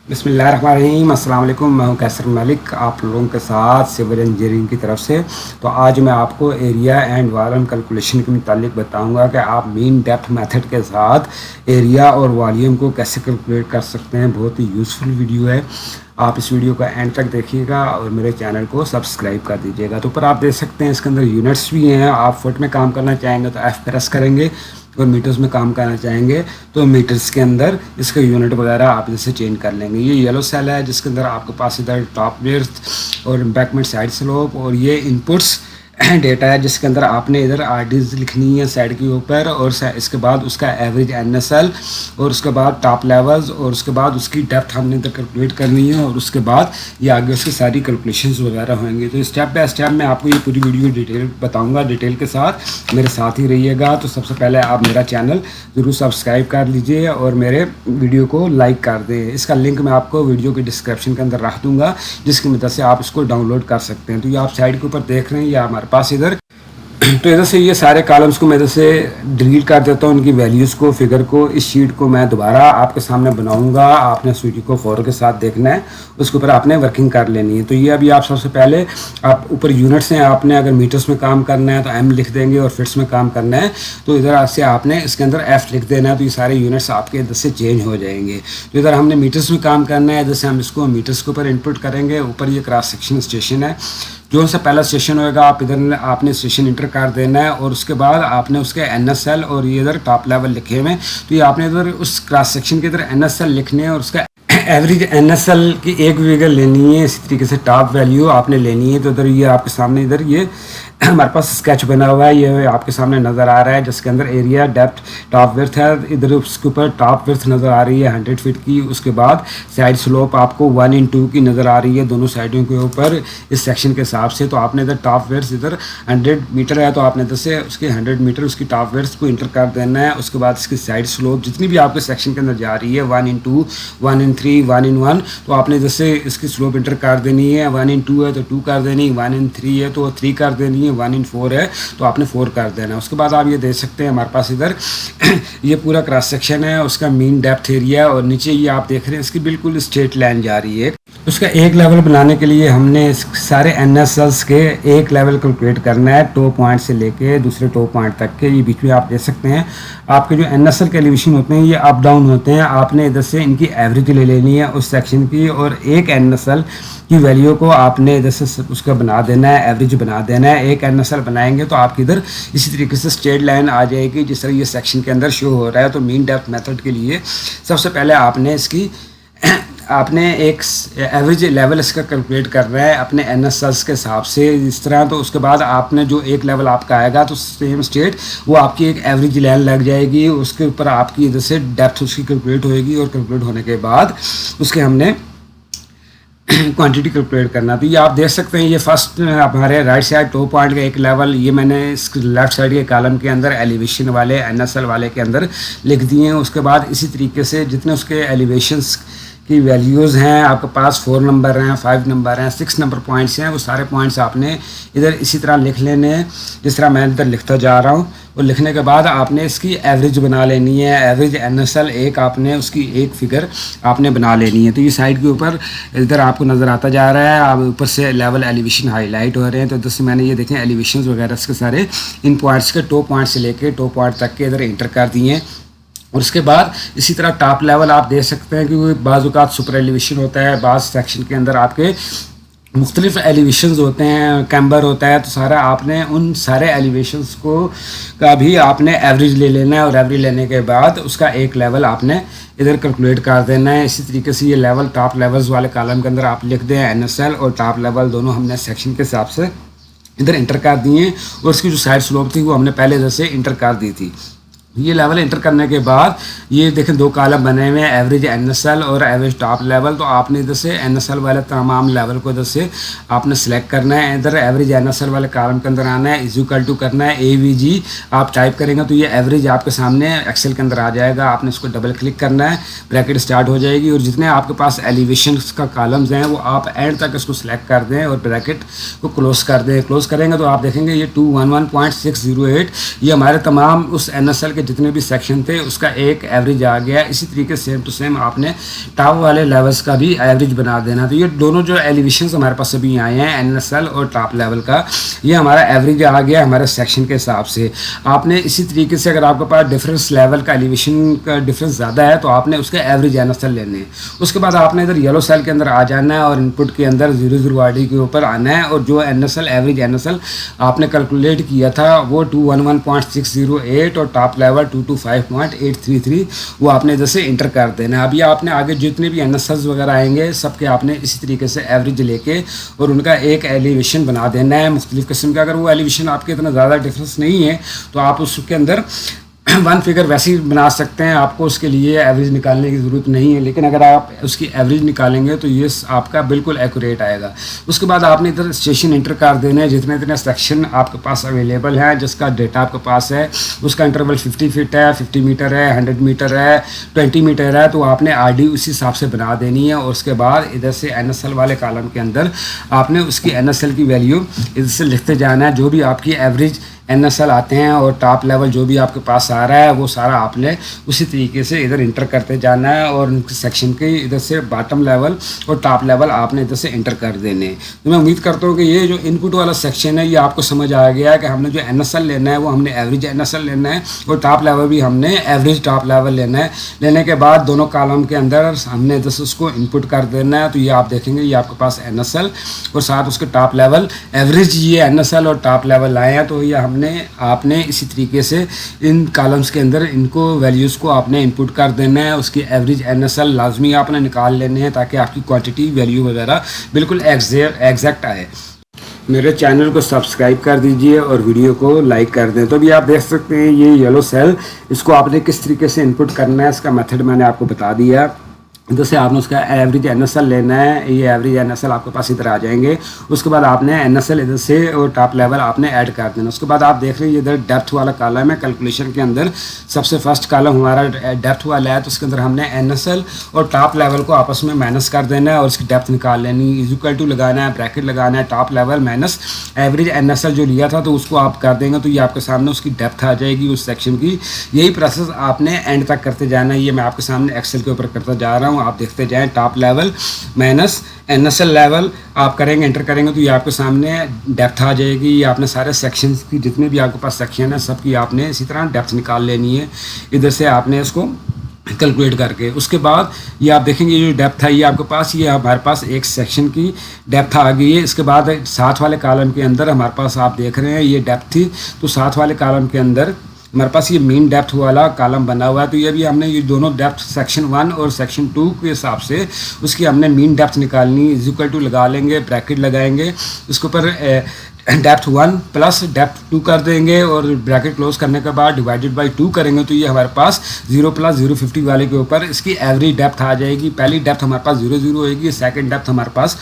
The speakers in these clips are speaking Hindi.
बिस्मिल्लाहिर्रहमानिर्रहीम। अस्सलाम वालेकुम। मैं हूं कैसर मलिक आप लोगों के साथ सिविल इंजीनियरिंग की तरफ से। तो आज मैं आपको एरिया एंड वॉल्यूम कैलकुलेशन के मुतालिक बताऊंगा कि आप मीन डेप्थ मेथड के साथ एरिया और वॉल्यूम को कैसे कैलकुलेट कर सकते हैं। बहुत ही यूज़फुल वीडियो है, आप इस वीडियो का एंड तक देखिएगा और मेरे चैनल को सब्सक्राइब कर दीजिएगा। तो ऊपर आप देख सकते हैं इसके अंदर यूनिट्स भी हैं। आप फुट में काम करना चाहेंगे तो एफ प्रेस करेंगे और मीटर्स में काम करना चाहेंगे तो मीटर्स के अंदर इसका यूनिट वगैरह आप जैसे चेंज कर लेंगे। ये येलो सेल है जिसके अंदर आपके पास इधर टॉप विड्थ और एम्बैकमेंट साइड स्लोप और ये इनपुट्स डेटा है जिसके अंदर आपने इधर आरडीज लिखनी है साइड के ऊपर और इसके बाद उसका एवरेज एनएसएल और उसके बाद टॉप लेवल्स और उसके बाद उसकी डेप्थ हमने इधर कैलकुलेट करनी है और उसके बाद ये आगे उसकी सारी कैलकुलेशंस वगैरह होंगे। तो स्टेप बाय स्टेप मैं आपको ये पूरी वीडियो डिटेल बताऊंगा, डिटेल के साथ मेरे साथ ही रहिएगा। तो सबसे पहले आप मेरा चैनल ज़रूर सब्सक्राइब कर लीजिए और मेरे वीडियो को लाइक कर दें। इसका लिंक मैं आपको वीडियो के डिस्क्रिप्शन के अंदर रख दूँगा जिसकी मदद से आप इसको डाउनलोड कर सकते हैं। तो ये आप साइड के ऊपर देख रहे हैं या हमारे पास इधर तो इधर से ये सारे कॉलम्स को मैं इधर से डिलीट कर देता हूँ, इनकी वैल्यूज़ को, फिगर को। इस शीट को मैं दोबारा आपके सामने बनाऊंगा। आपने सूची को फॉर के साथ देखना है, उसके ऊपर आपने वर्किंग कर लेनी है। तो ये अभी आप सबसे पहले आप ऊपर यूनिट्स हैं, आपने अगर मीटर्स में काम करना है तो एम लिख देंगे और फिट्स में काम करना है तो इधर से आपने इसके अंदर एफ लिख देना है। तो ये सारे यूनिट्स आपके इधर से चेंज हो जाएंगे। तो इधर हमने मीटर्स में काम करना है, जैसे हम इसको मीटर्स के ऊपर इनपुट करेंगे। ऊपर ये क्रॉस सेक्शन स्टेशन है, जो सा पहला स्टेशन होएगा आप इधर आपने स्टेशन इंटर कर देना है और उसके बाद आपने उसके एनएसएल और ये इधर टॉप लेवल लिखे हुए हैं तो ये आपने इधर उस क्रॉस सेक्शन के इधर एनएसएल लिखने हैं और उसका एवरेज एनएसएल की एक फिगर लेनी है। इसी तरीके से टॉप वैल्यू आपने लेनी है। तो इधर ये आपके सामने इधर ये हमारे पास स्केच बना हुआ है, ये आपके सामने नज़र आ रहा है जिसके अंदर एरिया डेप्थ टॉप विड्थ है। इधर उसके ऊपर टॉप विड्थ नज़र आ रही है 100 फीट की। उसके बाद साइड स्लोप आपको 1/2 की नज़र आ रही है दोनों साइडों के ऊपर इस सेक्शन के हिसाब से। तो आपने इधर टॉप विड्थ इधर 100 मीटर है तो आपने इधर से उसके 100 मीटर उसकी टॉप विड्थ को इंटर कर देना है। उसके बाद इसकी साइड स्लोप जितनी भी आपके सेक्शन के अंदर जा रही है 1/2, 1/3, 1/1 तो आपने जैसे इसकी स्लोप इंटर कर देनी है। 1/2 है तो 2 कर देनी, 1/3 है तो 3 कर देनी है, 1/4 है तो आपने 4 कर देना है। उसके बाद आप ये देख सकते हैं हमारे पास इधर ये पूरा क्रॉस सेक्शन है, उसका मीन डेप्थ एरिया और नीचे ये आप देख रहे हैं इसकी बिल्कुल स्ट्रेट लाइन जा रही है। उसका एक लेवल बनाने के लिए हमने सारे एनएसएल्स के एक लेवल कैलकुलेट करना है, टॉप पॉइंट से लेके दूसरे टॉप पॉइंट तक के। ये बीच में आप देख सकते हैं आपके जो एनएसएल के एलिवेशन होते हैं ये अप डाउन होते हैं। आपने इधर से इनकी एवरेज ले लेनी है उस सेक्शन की और एक एनएसएल की वैल्यू को आपने इधर से उसका बना देना है, एवरेज बना देना है। एक एनएसएल बनाएंगे तो आपकी इधर इसी तरीके से स्ट्रेट लाइन आ जाएगी जिस तरह ये सेक्शन के अंदर शो हो रहा है। तो मीन डेप्थ मेथड के लिए सबसे पहले आपने इसकी आपने एक एवरेज लेवल इसका कैलकुलेट करना है अपने एनएसएल्स के हिसाब से इस तरह। तो उसके बाद आपने जो एक लेवल आपका आएगा तो सेम स्टेट वो आपकी एक एवरेज लाइन लग जाएगी, उसके ऊपर आपकी इधर से डेप्थ उसकी कैलकुलेट होएगी और कैलकुलेट होने के बाद उसके हमने क्वांटिटी कैलकुलेट करना। तो ये आप देख सकते हैं ये फर्स्ट हमारे राइट साइड टॉप पॉइंट का एक लेवल ये मैंने इस लेफ्ट साइड के कॉलम के अंदर एलिवेशन वाले एनएसएल वाले के अंदर लिख दिए हैं। उसके बाद इसी तरीके से जितने उसके एलिवेशंस की वैल्यूज़ हैं आपके पास 4 नंबर हैं, 5 नंबर हैं, 6 नंबर पॉइंट्स हैं, वो सारे पॉइंट्स आपने इधर इसी तरह लिख लेने हैं जिस तरह मैं इधर लिखता जा रहा हूँ। और लिखने के बाद आपने इसकी एवरेज बना लेनी है, एवरेज एनएसएल एक आपने उसकी एक फिगर आपने बना लेनी है। तो ये साइड के ऊपर इधर आपको नज़र आता जा रहा है, आप ऊपर से लेवल एलिवेशन हाईलाइट हो रहे हैं। तो इधर से मैंने ये देखें एलिवेशन वगैरह इसके सारे इन पॉइंट्स के टॉप पॉइंट से लेके टॉप पॉइंट तक के इधर इंटर कर दिए हैं। और उसके बाद इसी तरह टॉप लेवल आप देख सकते हैं कि बाज़ औक़ात सुपर एलिवेशन होता है, बाज़ सेक्शन के अंदर आपके मुख्तलिफ एलिवेशंस होते हैं, कैम्बर होता है। तो सारा आपने उन सारे एलिवेशंस को का भी आपने एवरेज ले लेना है और एवरेज लेने के बाद उसका एक लेवल आपने इधर कैलकुलेट कर देना है। इसी तरीके से ये लेवल टॉप लेवल्स वाले कॉलम के अंदर आप लिख दें एनएसएल और टॉप लेवल दोनों हमने सेक्शन के हिसाब से इधर इंटर कर दिए और उसकी जो साइड स्लोप थी वो हमने पहले इधर से इंटर कर दी थी। ये लेवल इंटर करने के बाद ये देखें 2 कॉलम बने हुए हैं, एवरेज एनएसएल और एवरेज टॉप लेवल। तो आपने इधर से एनएसएल वाले तमाम लेवल को इधर से आपने सेलेक्ट करना है। इधर एवरेज एनएसएल वाले कॉलम के अंदर आना है, इक्वल टू करना है AVG आप टाइप करेंगे तो ये एवरेज आपके सामने एक्सेल के अंदर आ जाएगा। आपने इसको डबल क्लिक करना है, ब्रैकेट स्टार्ट हो जाएगी और जितने आपके पास एलिवेशन का कॉलम्स हैं वो आप एंड तक इसको सिलेक्ट कर दें और ब्रैकेट को क्लोज कर दें। क्लोज करेंगे तो आप देखेंगे ये 211.608 ये हमारे तमाम उस एनएसएल के जितने भी सेक्शन थे उसका एक एवरेज आ गया। इसी तरीके सेम टू सेम आपने टॉप वाले लेवल्स का भी एवरेज बना देना। तो ये दोनों जो एलिवेशन हमारे पास अभी आए हैं NSL और टॉप लेवल का, ये हमारा एवरेज आ गया हमारे सेक्शन के हिसाब से। आपने इसी तरीके से अगर आपके पास डिफरेंस लेवल का एलिवेशन का डिफरेंस ज़्यादा है तो आपने उसके एवरेज NSL लेने हैं। उसके बाद आपने इधर येलो सेल के अंदर आ जाना है और इनपुट के अंदर 00 RD के ऊपर आना है और जो NSL एवरेज NSL आपने कैलकुलेट किया था वो 211.608 और टॉप लेवल 225.833 वो आपने इधर से इंटर कर देना है। अभी आपने आगे जितने भी NSLs वगैरह आएंगे सबके आपने इसी तरीके से एवरेज लेके और उनका एक एलिवेशन बना देना है मुख्तलिफ किस्म का। अगर वो एलिवेशन आपके इतना ज़्यादा डिफरेंस नहीं है तो आप उसके अंदर वन फिगर वैसे ही बना सकते हैं, आपको उसके लिए एवरेज निकालने की ज़रूरत नहीं है। लेकिन अगर आप उसकी एवरेज निकालेंगे तो ये आपका बिल्कुल एक्यूरेट आएगा। उसके बाद आपने इधर स्टेशन इंटर कर देने हैं, जितने जितने सेक्शन आपके पास अवेलेबल हैं जिसका डेटा आपके पास है उसका इंटरवल 50 फीट है, 50 मीटर है, 100 मीटर है, 20 मीटर है, तो आपने RD उसी हिसाब से बना देनी है। और उसके बाद इधर से NSL वाले कॉलम के अंदर आपने उसकी NSL की वैल्यू इधर से लिखते जाना है। जो भी आपकी एवरेज NSL आते हैं और टॉप लेवल जो भी आपके पास आ रहा है वो सारा आपने उसी तरीके से इधर इंटर करते जाना है और उनके सेक्शन के इधर से बॉटम लेवल और टॉप लेवल आपने इधर से इंटर कर देने हैं। तो मैं उम्मीद करता हूँ कि ये जो इनपुट वाला सेक्शन है ये आपको समझ आ गया है कि हमने जो NSL लेना है वो हमने एवरेज NSL लेना है और टॉप लेवल भी हमने एवरेज टॉप लेवल लेना है। लेने के बाद दोनों कॉलम के अंदर हमने इधर से उसको इनपुट कर देना है। तो ये आप देखेंगे ये आपके पास NSL और साथ उसके टॉप लेवल एवरेज ये NSL और टॉप लेवल आए हैं। तो ये आपने इसी तरीके से इन कॉलम्स के अंदर इनको वैल्यूज़ को आपने इनपुट कर देना है। उसकी एवरेज NSL लाजमी आपने निकाल लेने हैं ताकि आपकी क्वांटिटी वैल्यू वगैरह बिल्कुल एग्जैक्ट आए। मेरे चैनल को सब्सक्राइब कर दीजिए और वीडियो को लाइक कर दें। तो अभी आप देख सकते हैं ये येलो सेल, इसको आपने किस तरीके से इनपुट करना है इसका मेथड मैंने आपको बता दिया। जैसे आपने उसका एवरेज NSL लेना है, ये एवरेज NSL आपके पास इधर आ जाएंगे। उसके बाद आपने NSL इधर से और टॉप लेवल आपने ऐड कर देना। उसके बाद आप देख रहे हैं इधर डेप्थ वाला कॉलम है। कैलकुलेशन के अंदर सबसे फर्स्ट कॉलम हमारा डेप्थ वाला है, तो उसके अंदर हमने NSL और टॉप लेवल को आपस में माइनस कर देना है और उसकी डेप्थ निकाल लेनी। इक्वल टू लगाना है, ब्रैकेट लगाना है, top level minus average NSL जो लिया था तो उसको आप कर देंगे तो ये आपके सामने उसकी डेप्थ आ जाएगी उस सेक्शन की। यही प्रोसेस आपने एंड तक करते जाना है। ये मैं आपके सामने एक्सेल के ऊपर करता जा रहा हूँ, आप देखते जाएं। Top level minus NSL level आप करेंगे, एंटर करेंगे तो ये आपके सामने डेप्थ आ जाएगी। ये आपने सारे सेक्शंस की जितने भी आपके पास सेक्शन है सबकी आपने इसी तरह डेप्थ निकाल लेनी है इधर से आपने इसको कैलकुलेट करके। उसके बाद ये आप देखेंगे ये जो डेप्थ है ये आपके पास, ये हमारे पास एक सेक्शन की डेप्थ आ गई है। इसके बाद साथ वाले कॉलम के अंदर हमारे पास आप देख रहे हैं ये डेप्थ थी, तो साथ वाले कॉलम के अंदर हमारे पास ये मीन डेप्थ वाला कॉलम बना हुआ है। तो ये भी हमने ये दोनों डेप्थ सेक्शन 1 और सेक्शन 2 के हिसाब से उसकी हमने मीन डेप्थ निकालनी। इक्वल टू लगा लेंगे, ब्रैकेट लगाएंगे, उसके ऊपर डेप्थ 1 प्लस डेप्थ 2 कर देंगे और ब्रैकेट क्लोज करने के बाद डिवाइडेड बाई 2 करेंगे तो ये हमारे पास 0 प्लस 050 वाले के ऊपर इसकी एवरेज डेप्थ आ जाएगी। पहली डेप्थ हमारे पास 00 होएगी, सेकंड डेप्थ हमारे पास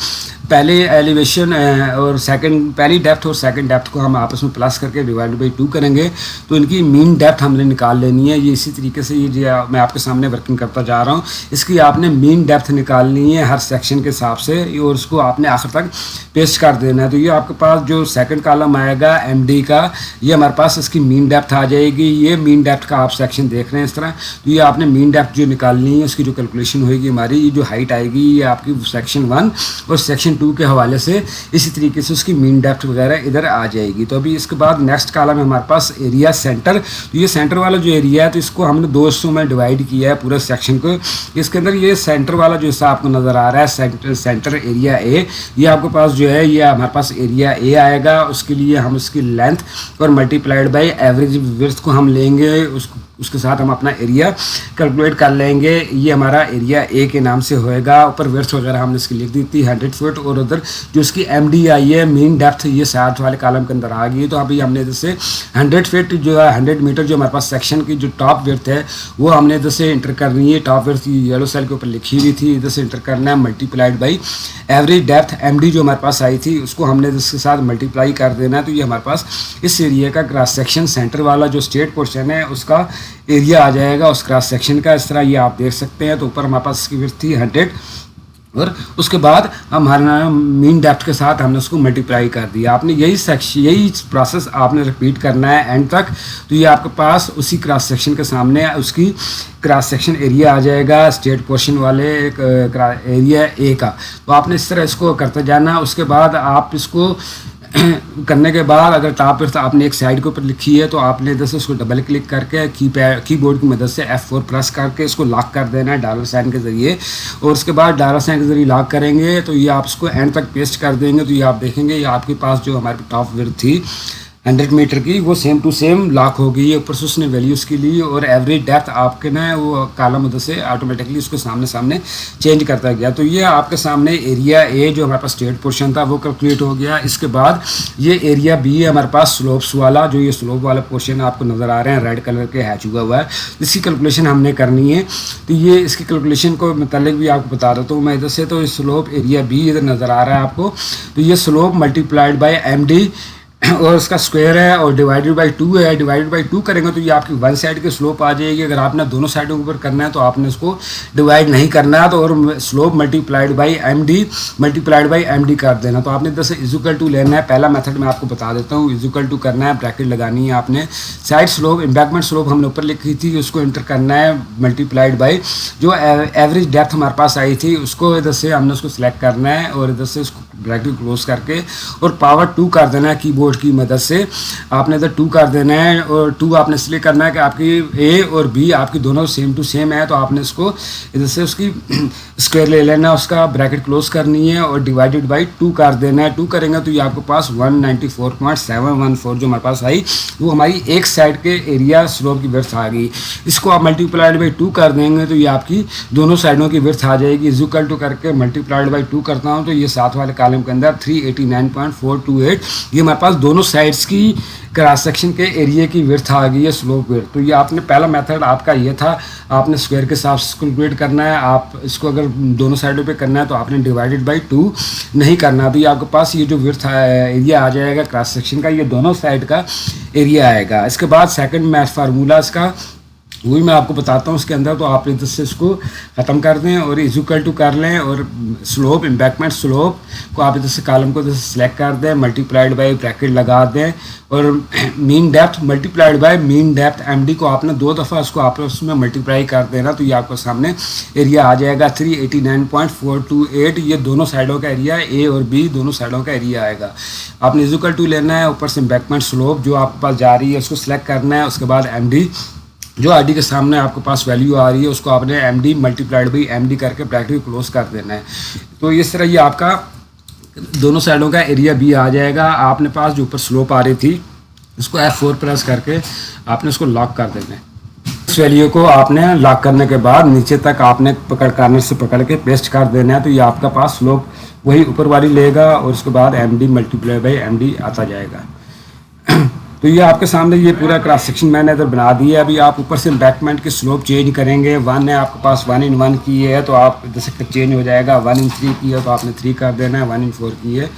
पहले एलिवेशन और सेकंड पहली डेप्थ और सेकंड डेप्थ को हम आपस में प्लस करके डिवाइड बाई 2 करेंगे तो इनकी मीन डेप्थ हमने निकाल लेनी है। ये इसी तरीके से ये मैं आपके सामने वर्किंग करता जा रहा हूँ। इसकी आपने मीन डेप्थ निकालनी है हर सेक्शन के हिसाब से और उसको आपने आखिर तक पेस्ट कर देना है। तो ये आपके पास जो सेकंड कॉलम आएगा MD का, ये हमारे पास इसकी मीन डेप्थ आ जाएगी। ये मीन डेप्थ का आप सेक्शन देख रहे हैं इस तरह। तो ये आपने मीन डेप्थ जो निकालनी है उसकी जो कैलकुलेशन होगी हमारी, ये जो हाइट आएगी ये आपकी सेक्शन 1 और सेक्शन 2 के हवाले से इसी तरीके से उसकी मीन डेप्थ वगैरह इधर आ जाएगी। तो अभी इसके बाद नेक्स्ट कॉलम है हमारे पास एरिया सेंटर। तो ये सेंटर वाला जो एरिया है तो इसको हमने 2 हिस्सों में डिवाइड किया है पूरे सेक्शन को। इसके अंदर ये सेंटर वाला जो हिस्सा आपको नज़र आ रहा है सेंटर एरिया A, ये आपके पास जो है ये हमारे पास एरिया A आएगा। उसके लिए हम उसकी लेंथ और मल्टीप्लाइड बाई एवरेज विड्थ को हम लेंगे, उसके साथ हम अपना एरिया कैलकुलेट कर लेंगे। ये हमारा एरिया A के नाम से होएगा। ऊपर विड्थ वगैरह हमने इसकी लिख दी थी 100 फुट और उधर जो इसकी MD आई है मीन डेप्थ ये साथ वाले कॉलम के अंदर आ गई। तो अभी हमने जैसे 100 फीट जो है 100 मीटर जो हमारे पास सेक्शन की जो टॉप विड्थ है वो हमने इधर से इंटर करनी है। टॉप विड्थ येलो सेल के ऊपर लिखी हुई थी, इधर से इंटर करना है multiplied by average depth MD जो हमारे पास आई थी उसको हमने इसके साथ मल्टीप्लाई कर देना है। तो ये हमारे पास इस एरिया का क्रॉस सेक्शन सेंटर वाला जो स्ट्रेट पोर्शन है उसका एरिया आ जाएगा उस क्रॉस सेक्शन का। इस तरह ये आप देख सकते हैं। तो ऊपर हमारे पास इसकी विड्थ थी 100 और उसके बाद हमारा मीन डेप्थ के साथ हमने उसको मल्टीप्लाई कर दिया। आपने यही प्रोसेस आपने रिपीट करना है एंड तक। तो ये आपके पास उसी क्रॉस सेक्शन के सामने उसकी क्रॉस सेक्शन एरिया आ जाएगा स्टेट पोर्शन वाले एरिया ए का। तो आपने इस तरह इसको करते जाना। उसके बाद आप इसको करने के बाद अगर टॉप पर आपने एक साइड के ऊपर लिखी है तो आपने इधर से उसको डबल क्लिक करके कीबोर्ड की मदद से F4 प्रेस करके इसको लॉक कर देना है डॉलर साइन के ज़रिए। और उसके बाद डॉलर साइन के ज़रिए लॉक करेंगे तो ये आप इसको एंड तक पेस्ट कर देंगे। तो ये आप देखेंगे ये आपके पास जो हमारे टॉप विड्थ थी 100 मीटर की वो सेम टू सेम लॉक हो गई है। ऊपर से उसने वैल्यू उसकी ली और एवरेज डेप्थ आपके ना वो कॉलम उधर से ऑटोमेटिकली उसको सामने चेंज करता गया। तो ये आपके सामने एरिया ए जो हमारे पास स्टेट पोर्शन था वो कैलकुलेट हो गया। इसके बाद ये एरिया बी है हमारे पास स्लोप्स वाला, जो ये स्लोप वाला पोर्शन आपको नज़र आ रहे हैं रेड कलर के हैच हुआ है, इसकी कैलकुलेशन हमने करनी है। तो ये इसकी कैलकुलेशन को मतलब भी आपको बता देता हूँ मैं इधर से। तो स्लोप एरिया बी इधर नज़र आ रहा है आपको। तो ये स्लोप मल्टीप्लाइड बाई MD और उसका स्क्वायर है और डिवाइडेड बाई 2 है। डिवाइडेड बाई 2 करेंगे तो ये आपकी वन साइड की स्लोप आ जाएगी। अगर आपने दोनों साइडों के ऊपर करना है तो आपने इसको डिवाइड नहीं करना है। तो और स्लोप मल्टीप्लाइड बाई MD कर देना। तो आपने इधर से इक्वल टू लेना है। पहला मेथड मैं आपको बता देता हूँ। इक्वल टू करना है, ब्रैकेट लगानी है आपने। साइड स्लोप एम्बैंकमेंट स्लोप हमने ऊपर लिखी थी उसको इंटर करना है मल्टीप्लाइड बाई जो एवरेज डेप्थ हमारे पास आई थी उसको इधर से हमने उसको सिलेक्ट करना है और इधर से उसको ब्रैकेट क्लोज करके और पावर 2 कर देना है कीबोर्ड की मदद से। आपने इधर 2 कर देना है और 2 आपने इसलिए करना है कि आपकी ए और बी आपकी दोनों सेम टू सेम है। तो आपने इसको इधर से उसकी स्क्वायर ले लेना है, उसका ब्रैकेट क्लोज करनी है और डिवाइडेड बाई 2 कर देना है। 2 करेंगे तो ये आपके पास 194.714 जो हमारे पास आई वो हमारी एक साइड के एरिया स्लोप की विड्थ आ गई। इसको आप मल्टीप्लाइड बाई 2 कर देंगे तो ये आपकी दोनों साइडों की विड्थ आ जाएगी। इक्वल टू करके मल्टीप्लाइड बाई 2 करता हूँ तो ये साथ वाले कॉलम के अंदर 389.428 ये हमारे पास दोनों साइड्स की क्रॉस सेक्शन के एरिया की विड्थ आ गई है स्लोप विड्थ। तो ये आपने पहला मेथड आपका ये था, आपने स्क्वायर के हिसाब से कैलकुलेट करना है। आप इसको अगर दोनों साइडों पे करना है तो आपने डिवाइडेड बाई 2 नहीं करना। तो ये आपके पास ये जो विड्थ एरिया आ जाएगा क्रॉस सेक्शन का ये दोनों साइड का एरिया आएगा। इसके बाद सेकंड मैथ फार्मूला इसका वही मैं आपको बताता हूँ उसके अंदर। तो आप इधर से इसको ख़त्म कर दें और इक्वल टू कर लें और स्लोप एम्बैंकमेंट स्लोप को आप इधर से कॉलम को इधर से सिलेक्ट कर दें, मल्टीप्लाइड बाई ब्रैकेट लगा दें और mean depth multiplied by mean depth MD को आपने 2 दफ़ा उसको आपस में मल्टीप्लाई कर देना। तो ये आपको सामने एरिया आ जाएगा 389.428। ये दोनों साइडों का एरिया A और B दोनों साइडों का एरिया आएगा। आपने इक्वल टू लेना है, ऊपर से एम्बैंकमेंट स्लोप जो आपके पास जा रही है उसको सिलेक्ट करना है। उसके बाद MD जो ID के सामने आपके पास वैल्यू आ रही है उसको आपने MD मल्टीप्लाइड बाई MD करके ब्रैकेट क्लोज कर देना है। तो इस तरह ये आपका दोनों साइडों का एरिया B आ जाएगा। आपने पास जो ऊपर स्लोप आ रही थी इसको F4 प्रेस करके आपने उसको लॉक कर देना है। इस वैल्यू को आपने लॉक करने के बाद नीचे तक आपने कॉर्नर से पकड़ के पेस्ट कर देना है। तो ये आपका पास स्लोप वही ऊपर वाली लेगा और उसके बाद MD मल्टीप्लाई बाई MD आता जाएगा। तो ये आपके सामने ये पूरा क्रॉस सेक्शन मैंने इधर बना दिया है। अभी आप ऊपर से एम्बैंकमेंट की स्लोप चेंज करेंगे। 1 है आपके पास 1 in 1 की है तो आप इधर से चेंज हो जाएगा। 1 in 3 की है तो आपने 3 कर देना है। 1 in 4 की है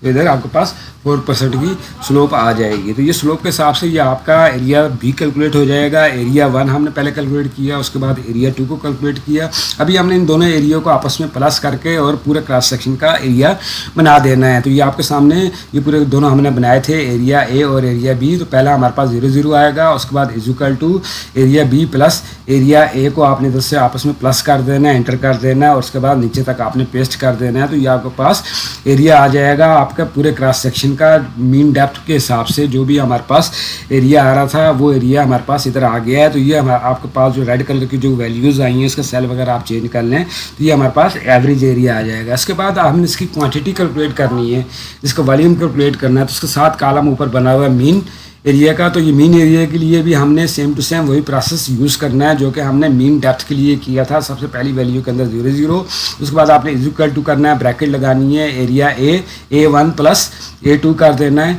तो इधर आपके पास 4% की स्लोप आ जाएगी। तो ये स्लोप के हिसाब से ये आपका एरिया B कैलकुलेट हो जाएगा। एरिया 1 हमने पहले कैलकुलेट किया, उसके बाद एरिया 2 को कैलकुलेट किया। अभी हमने इन दोनों एरिया को आपस में प्लस करके और पूरे क्रॉस सेक्शन का एरिया बना देना है। तो ये आपके सामने ये पूरे दोनों हमने बनाए थे एरिया A और एरिया B। तो पहला हमारे पास 0 0 आएगा, उसके बाद equal to area B plus area A को आपने इधर से आपस में प्लस कर देना है, एंटर कर देना है और उसके बाद नीचे तक आपने पेस्ट कर देना है। तो ये आपके पास एरिया आ जाएगा आपका पूरे क्रॉस सेक्शन का मीन डेप्थ के हिसाब से। जो भी हमारे पास एरिया आ रहा था वो एरिया हमारे पास इधर आ गया है। तो ये आपके पास जो रेड कलर की जो वैल्यूज़ आई हैं इसका सेल वगैरह आप चेंज कर लें तो ये हमारे पास एवरेज एरिया आ जाएगा। इसके बाद हमने इसकी क्वांटिटी कैलकुलेट करनी है, इसका वॉल्यूम कैलकुलेट करना है। तो उसके साथ कॉलम ऊपर बना हुआ है मीन एरिया का। तो ये मीन एरिया के लिए भी हमने सेम टू सेम वही प्रोसेस यूज़ करना है जो कि हमने मीन डेप्थ के लिए किया था। सबसे पहली वैल्यू के अंदर 0 0, उसके बाद आपने इक्वल टू करना है, ब्रैकेट लगानी है, area A A1 plus A2 कर देना है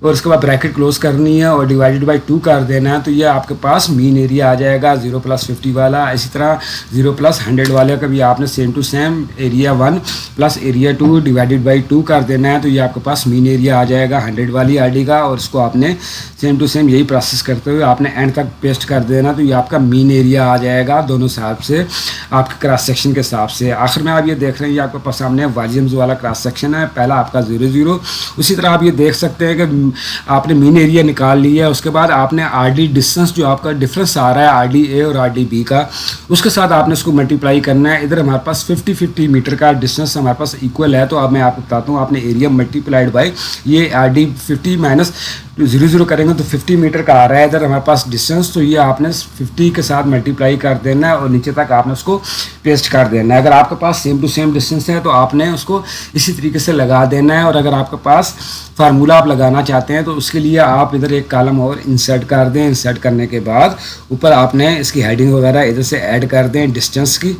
और उसके बाद ब्रैकेट क्लोज करनी है और डिवाइडेड बाई 2 कर देना है, तो ये आपके पास मीन एरिया आ जाएगा 0 + 50 वाला। इसी तरह 0 + 100 वाले का भी आपने same to same area 1 + area 2 divided by 2 कर देना है, तो ये आपके पास मीन एरिया आ जाएगा 100 वाली आईडी का। और इसको आपने सेम टू सेम यही प्रोसेस करते हुए आपने एंड तक पेस्ट कर देना, तो ये आपका मीन एरिया आ जाएगा दोनों हिसाब से, आपके क्रॉस सेक्शन के हिसाब से। आखिर में आप ये देख रहे हैं, ये आपके पास सामने वॉल्यूम्स वाला क्रॉस सेक्शन है, पहला आपका 0 0। उसी तरह आप ये देख सकते हैं कि आपने मीन एरिया निकाल लिया है, उसके बाद आपने आरडी डिस्टेंस जो आपका डिफरेंस आ रहा है आरडी ए और आरडी बी का, उसके साथ आपने उसको मल्टीप्लाई करना है। इधर हमारे पास 50-50 मीटर का डिस्टेंस हमारे पास इक्वल है, तो अब मैं आपको बताता हूँ, आपने एरिया मल्टीप्लाइड बाई ये आरडी 50 माइनस 0 0 करेंगे तो 50 मीटर का आ रहा है इधर हमारे पास डिस्टेंस, तो ये आपने 50 के साथ मल्टीप्लाई कर देना है और नीचे तक आपने उसको पेस्ट कर देना है। अगर आपके पास सेम टू सेम डिस्टेंस है तो आपने उसको इसी तरीके से लगा देना है। और अगर आपके पास फार्मूला आप लगाना चाहते हैं तो उसके लिए आप इधर एक कॉलम और इंसर्ट कर दें। इंसर्ट करने के बाद ऊपर आपने इसकी हेडिंग वगैरह इधर से ऐड कर दें डिस्टेंस की।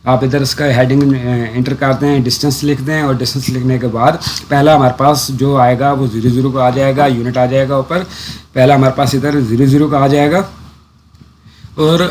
आप इधर इसका हेडिंग इंटर करते हैं, डिस्टेंस लिख दें और डिस्टेंस लिखने के बाद पहला हमारे पास जो आएगा वो 0 0 का आ जाएगा, यूनिट आ जाएगा ऊपर, पहला हमारे पास इधर 0 0 का आ जाएगा। और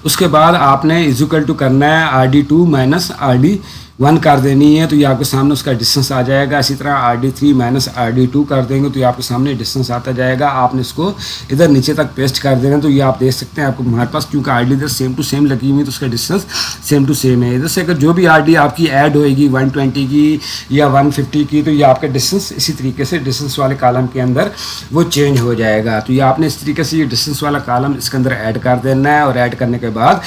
उसके बाद आपने इक्वल टू करना है RD2 - RD1 कर देनी है, तो ये आपके सामने उसका डिस्टेंस आ जाएगा। इसी तरह RD3 - RD2 कर देंगे तो ये आपके सामने डिस्टेंस आता जाएगा। आपने इसको इधर नीचे तक पेस्ट कर देना, तो ये आप देख सकते हैं आपको हमारे पास क्योंकि RD इधर सेम टू सेम लगी हुई है तो उसका डिस्टेंस सेम टू सेम है। इधर से अगर जो भी RD आपकी ऐड होएगी 120 की या 150 की, तो ये आपका डिस्टेंस इसी तरीके से डिस्टेंस वाले कॉलम के अंदर वो चेंज हो जाएगा। तो ये आपने इस तरीके से ये डिस्टेंस वाला कॉलम इसके अंदर ऐड कर देना है। और ऐड करने के बाद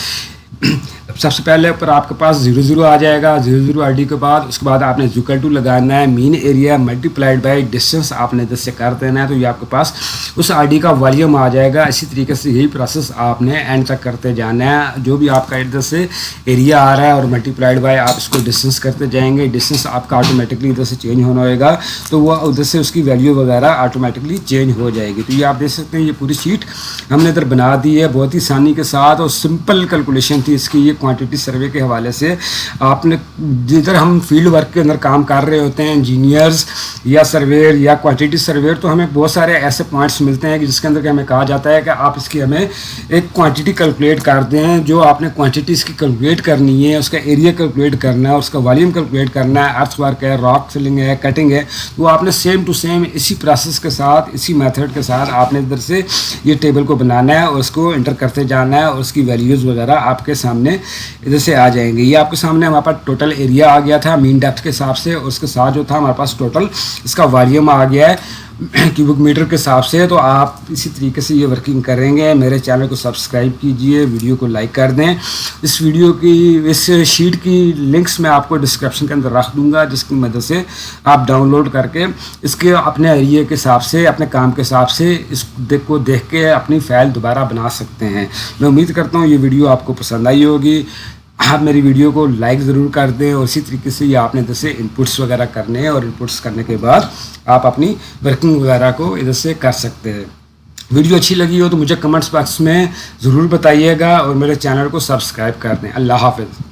सबसे पहले ऊपर आपके पास 0 0 आ जाएगा, 0 0 RD के बाद उसके बाद आपने इक्वल टू लगाना है, mean area multiplied by distance आपने इधर से कर देना है, तो ये आपके पास उस RD का वॉल्यूम आ जाएगा। इसी तरीके से यही प्रोसेस आपने एंड तक करते जाना है। जो भी आपका इधर से एरिया आ रहा है और मल्टीप्लाइड बाय आप इसको डिस्टेंस करते जाएंगे, डिस्टेंस आपका ऑटोमेटिकली इधर से चेंज होना होगा, तो वह उधर से उसकी वैल्यू वगैरह ऑटोमेटिकली चेंज हो जाएगी। तो ये आप देख सकते हैं ये पूरी शीट हमने इधर बना दी है बहुत ही आसानी के साथ, और सिंपल कैलकुलेशन थी इसकी। ये क्वांटिटी सर्वे के हवाले से आपने जिधर हम फील्ड वर्क के अंदर काम कर रहे होते हैं, इंजीनियर्स या सर्वेयर या क्वांटिटी सर्वेयर, तो हमें बहुत सारे ऐसे पॉइंट्स मिलते हैं कि जिसके अंदर हमें कहा जाता है कि आप इसकी हमें एक क्वांटिटी कैलकुलेट कर दें। जो आपने क्वांटिटी इसकी कैलकुलेट करनी है, उसका एरिया कैलकुलेट करना है, उसका वॉल्यूम कैलकुलेट करना है, अर्थ वर्क है, रॉक फिलिंग है, कटिंग है, तो आपने सेम टू सेम इसी प्रोसेस के साथ, इसी मेथड के साथ आपने इधर से ये टेबल को बनाना है और उसको इंटर करते जाना है और उसकी वैल्यूज़ वगैरह आपके सामने इधर से आ जाएंगे। ये आपके सामने हमारे पास टोटल एरिया आ गया था मीन डेप्थ के हिसाब से, और उसके साथ जो था हमारे पास टोटल इसका वॉल्यूम आ गया है क्यूबिक मीटर के हिसाब से। तो आप इसी तरीके से ये वर्किंग करेंगे। मेरे चैनल को सब्सक्राइब कीजिए, वीडियो को लाइक कर दें। इस वीडियो की, इस शीट की लिंक्स मैं आपको डिस्क्रिप्शन के अंदर रख दूंगा, जिसकी मदद से आप डाउनलोड करके इसके अपने एरिया के हिसाब से, अपने काम के हिसाब से इस को देख के अपनी फाइल दोबारा बना सकते हैं। मैं उम्मीद करता हूँ ये वीडियो आपको पसंद आई होगी। आप मेरी वीडियो को लाइक ज़रूर कर दें, और इसी तरीके से ये आपने इधर से इनपुट्स वगैरह करने हैं, और इनपुट्स करने के बाद आप अपनी वर्किंग वगैरह को इधर से कर सकते हैं। वीडियो अच्छी लगी हो तो मुझे कमेंट्स बॉक्स में ज़रूर बताइएगा, और मेरे चैनल को सब्सक्राइब कर दें। अल्लाह हाफ़िज़।